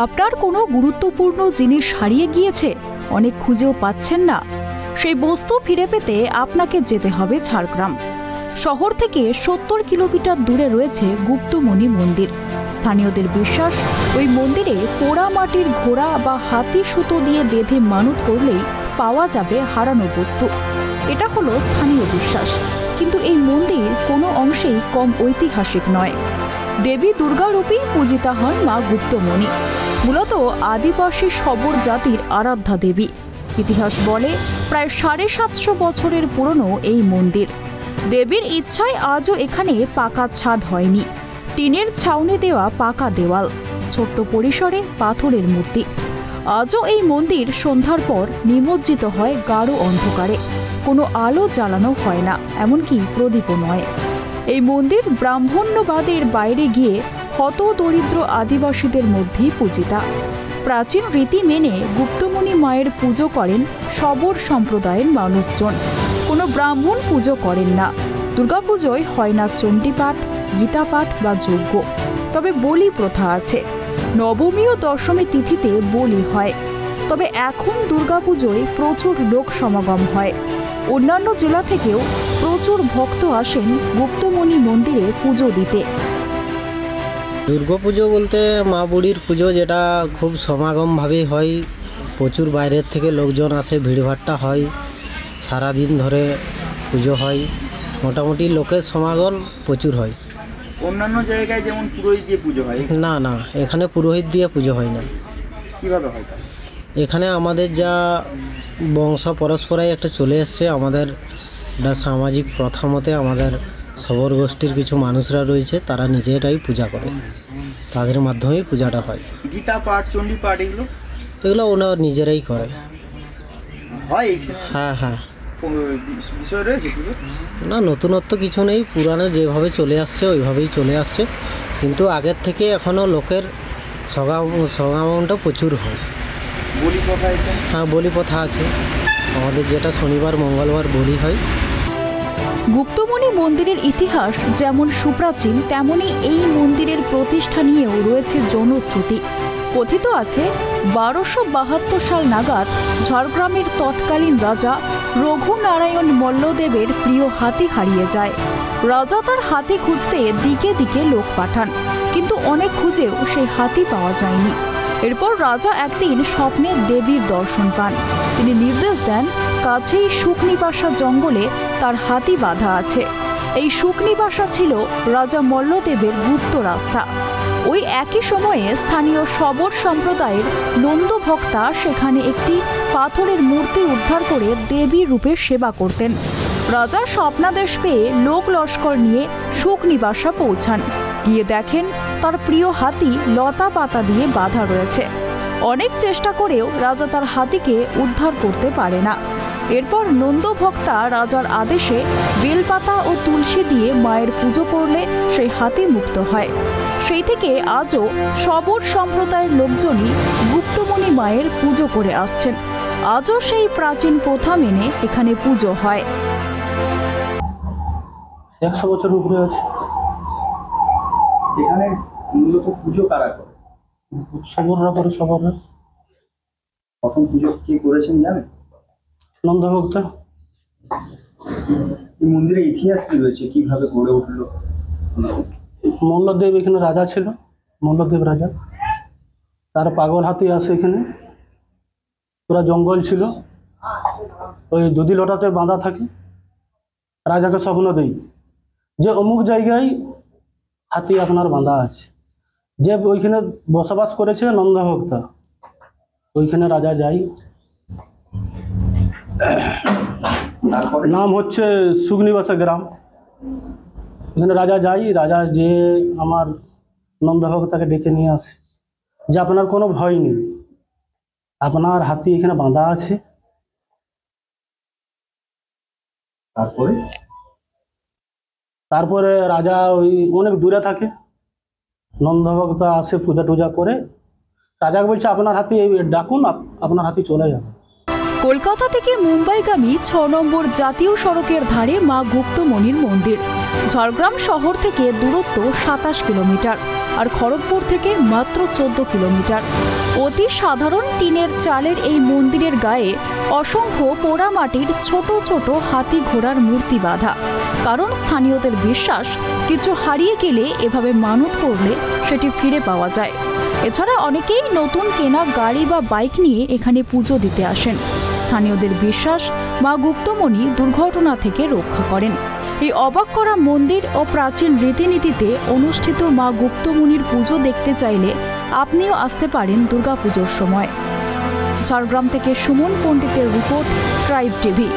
আপনার কোনো গুরুত্বপূর্ণ জিনিস হারিয়ে গিয়েছে, অনেক খুঁজেও পাচ্ছেন না, সেই বস্তু ফিরে পেতে আপনাকে যেতে হবে ঝাড়গ্রাম। শহর থেকে 70 কিলোমিটার দূরে রয়েছে গুপ্তমণি মন্দির। স্থানীয়দের বিশ্বাস, ওই মন্দিরে পোড়া মাটির ঘোড়া বা হাতি সুতো দিয়ে বেঁধে মানত করলেই পাওয়া যাবে হারানো বস্তু। এটা হলো স্থানীয় বিশ্বাস, কিন্তু এই মন্দির কোনো অংশেই কম ঐতিহাসিক নয়। দেবী দুর্গারূপী পূজিতা হন মা গুপ্তমণি, মূলত আদিবাসী শবর জাতির আরাধ্যা দেবী। ইতিহাস বলে প্রায় 750 বছরের পুরনো এই মন্দির। দেবীর ইচ্ছায় আজও এখানে পাকা ছাদ হয়নি, টিনের ছাউনি দেওয়া পাকা দেওয়াল, ছোট্ট পরিসরে পাথরের মূর্তি। আজও এই মন্দির সন্ধ্যার পর নিমজ্জিত হয় গাঢ় অন্ধকারে, কোনো আলো জ্বালানো হয় না, এমনকি প্রদীপও নয়। এই মন্দির ব্রাহ্মণ্যবাদের বাইরে গিয়ে হত দরিদ্র আদিবাসীদের মধ্যেই পূজিতা। প্রাচীন রীতি মেনে গুপ্তমণি মায়ের পুজো করেন শবর সম্প্রদায়ের মানুষজন, কোনো ব্রাহ্মণ পুজো করেন না। দুর্গাপুজোয় হয় না চণ্ডীপাঠ, গীতাপাঠ বা যজ্ঞ, তবে বলি প্রথা আছে। নবমী ও দশমী তিথিতে বলি হয়। তবে এখন দুর্গাপুজোয় প্রচুর লোক সমাগম হয়। অন্যান্য জেলা থেকেও প্রচুর ভক্ত আসেন গুপ্তমণি মন্দিরে পুজো দিতে। দুর্গাপুজো বলতে মা বুড়ির পুজো, যেটা খুব সমাগমভাবেই হয়। প্রচুর বাইরের থেকে লোকজন আসে, ভিড়ভাট্টা হয়, সারাদিন ধরে পুজো হয়। মোটামুটি লোকের সমাগম প্রচুর হয়। অন্যান্য জায়গায় যেমন পুরোহিত দিয়ে পুজো হয়, না না, এখানে পুরোহিত দিয়ে পুজো হয় না। কিভাবে হয়? এখানে আমাদের যা বংশ পরস্পরাই একটা চলে এসছে, আমাদের একটা সামাজিক প্রথা মতে আমাদের শবর গোষ্ঠীর কিছু মানুষরা রয়েছে, তারা নিজেরাই পূজা করে, তাদের মাধ্যমেই পূজাটা হয়। গীতা পাঠ, চণ্ডী পাঠ এগুলো ওনারা নিজেরাই করে। হয়? হ্যাঁ হ্যাঁ, বিষয় রয়েছে পুজো? না, নতুনত্ব কিছু নেই, পুরানো যেভাবে চলে আসছে ওইভাবেই চলে আসছে, কিন্তু আগের থেকে এখনও লোকের সমাগমটা প্রচুর হয়। বলি প্রথা? হ্যাঁ, বলি প্রথা আছে আমাদের, যেটা শনিবার মঙ্গলবার বলি হয়। গুপ্তমণি মন্দিরের ইতিহাস যেমন সুপ্রাচীন, তেমনি এই মন্দিরের প্রতিষ্ঠা নিয়েও রয়েছে জনশ্রুতি। কথিত আছে 1272 সাল নাগাদ ঝাড়গ্রামের তৎকালীন রাজা রঘুনারায়ণ মল্লদেবের প্রিয় হাতি হারিয়ে যায়। রাজা তার হাতি খুঁজতে দিকে দিকে লোক পাঠান, কিন্তু অনেক খুঁজেও সেই হাতি পাওয়া যায়নি। এরপর রাজা একদিন স্বপ্নে দেবীর দর্শন পান। তিনি নির্দেশ দেন কাছেই শুকনিবাসা জঙ্গলে তার হাতি বাঁধা আছে। এই শুকনিবাসা ছিল রাজা মল্লদেবের গুপ্ত রাস্তা। ওই একই সময়ে স্থানীয় শবর সম্প্রদায়ের নন্দভক্তা সেখানে একটি পাথরের মূর্তি উদ্ধার করে দেবীর রূপে সেবা করতেন। রাজা স্বপ্নাদেশ পেয়ে লোক লস্কর নিয়ে শুকনিবাসা পৌঁছান। গিয়ে দেখেন তার প্রিয় হাতি লতা পাতা দিয়ে বাঁধা রয়েছে। অনেক চেষ্টা করেও রাজা তার হাতিকে উদ্ধার করতে পারে না। এরপর নন্দভক্তা রাজার আদেশে বেলপাতা ও তুলসী দিয়ে মায়ের পুজো করলে সেই হাতি মুক্ত হয়। সেই থেকে আজও শবর সম্প্রদায়ের লোকজনই গুপ্তমণি মায়ের পুজো করে আসছেন। আজও সেই প্রাচীন প্রথা মেনে এখানে পুজো হয়। 100 বছর উপরে আছে। এখানে মূলত পুজো কারা করে? শবররা করে, শবররা। প্রথম পুজো কে করেছেন জানেন? নন্দভক্তা। এই মন্দিরের ইতিহাস কি রয়েছে, কিভাবে গড়ে উঠলো? মল্লদেব এখানে রাজা ছিল, মল্লদেব রাজা। তার পাগল হাতি আসে এখানে, পুরা জঙ্গল ছিল, ওই দুধি লোটাতে বাঁধা থাকে। রাজাকে স্বপ্ন দেই যে অমুক জায়গায় হাতি আপনার বাঁধা আছে, যে ওইখানে বসবাস করেছে নন্দভক্তা, ওইখানে রাজা যাই। নাম হচ্ছে শুকনিবাসা গ্রাম। এখানে রাজা যাই, রাজা যে আমার নন্দভক্তাকে ডেকে নিয়ে আসে যে আপনার কোনো ভয় নেই, আপনার হাতি এখানে বাঁধা আছে। তারপরে রাজা ওই অনেক দূরে থাকে, নন্দভক্তা আসে পূজা টুজা করে, রাজাকে বলছে আপনার হাতি ডাকুন, আপনার হাতি চলে যাবে। কলকাতা থেকে মুম্বাইগামী 6 নম্বর জাতীয় সড়কের ধারে মা গুপ্তমণির মন্দির। ঝাড়গ্রাম শহর থেকে দূরত্ব 27 কিলোমিটার। আর খড়গপুর থেকে মাত্র 14 কিলোমিটার। অতি সাধারণ টিনের চালের এই মন্দিরের গায়ে অসংখ্য পোড়ামাটির ছোট ছোট হাতি ঘোড়ার মূর্তি বাঁধা, কারণ স্থানীয়দের বিশ্বাস কিছু হারিয়ে গেলে এভাবে মানত করলে সেটি ফিরে পাওয়া যায়। এছাড়া অনেকেই নতুন কেনা গাড়ি বা বাইক নিয়ে এখানে পুজো দিতে আসেন। স্থানীয়দের বিশ্বাস মা গুপ্তমণি দুর্ঘটনা থেকে রক্ষা করেন। এই অবাক করা মন্দির ও প্রাচীন রীতিনীতিতে অনুষ্ঠিত মা গুপ্তমণির পুজো দেখতে চাইলে আপনিও আসতে পারেন দুর্গাপুজোর সময়। ঝাড়গ্রাম থেকে সুমন পণ্ডিতের রিপোর্ট, ট্রাইব টিভি।